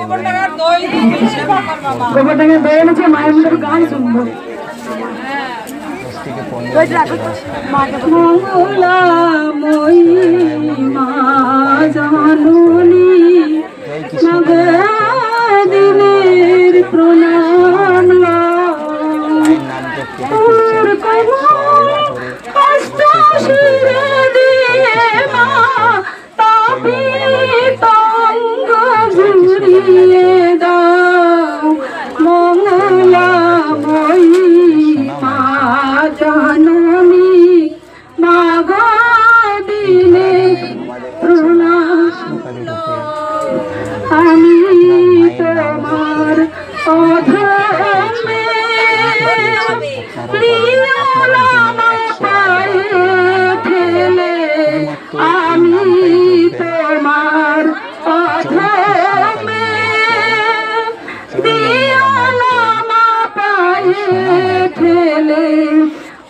গোবরডাঙ্গার দই এনেছে, মায়ের মুখে গান শুনবো। মঙ্গলাময়ী মা জাননী দিনের প্রণাম কষ্ট শিরে দিয়ে মা তাপিতঙ্গ ঘুরিয়ে দাও। মঙ্গলাময়ী মা জাননী মাগো দিনে প্রণাম। আমি তোমার অধমে পায়ে ফেলে, আমি তোমার অধমে দিয়ালামা পায়ে ফেলে,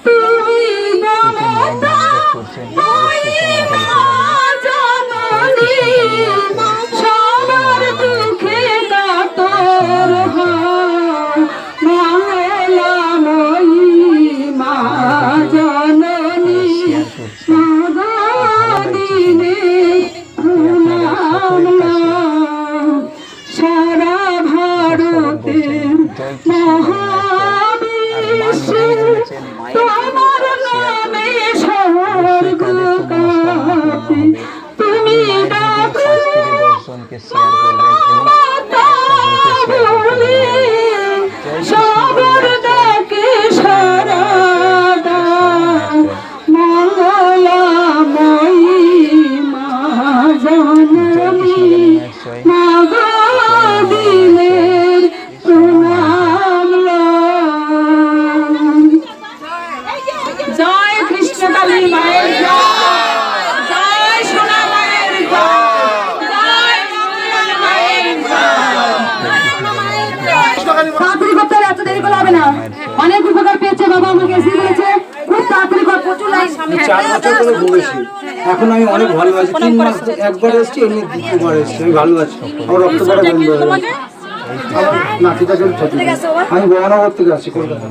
তুমি মমতা জাননী সবার দুঃখে কাতর হও। মঙ্গলাময়ী মা জাননী মাগো দিনে প্রণাম। সারা ভারতের মহাবিশ্বে তোমার নামে স্বর্গ কাঁপে, তুমি ডাকো বলে সবার ডাকে সারা দাও। মঙ্গলাময়ী মা জাননী মাগো দিনের প্রণাম। জয় কৃষ্ণকালী মায়ের জয়, জয় সোনা মায়ের জয়, জয় মঙ্গলা মায়ের জয়। তাড়াতাড়ি করতে হবে, এত দেরি করলে হবে না। অনেক উপকার পেয়েছে বাবা, আমাকে এসে দিয়েছে, খুব তাড়াতাড়ি কর। প্রচুর লাইন। 4 বছর ধরে ভুগেছি, এখন আমি অনেক ভালো আছি। 3 মাস একবার এসেছি, এমনি দ্বিতীয়বার এসেছি, আমি ভালো আছি। আমার রক্ত করা বন্ধ হয়ে গেছে। আমার নাতিটা চলছে, আমি বরানগর থেকে আসছি কলকাতা।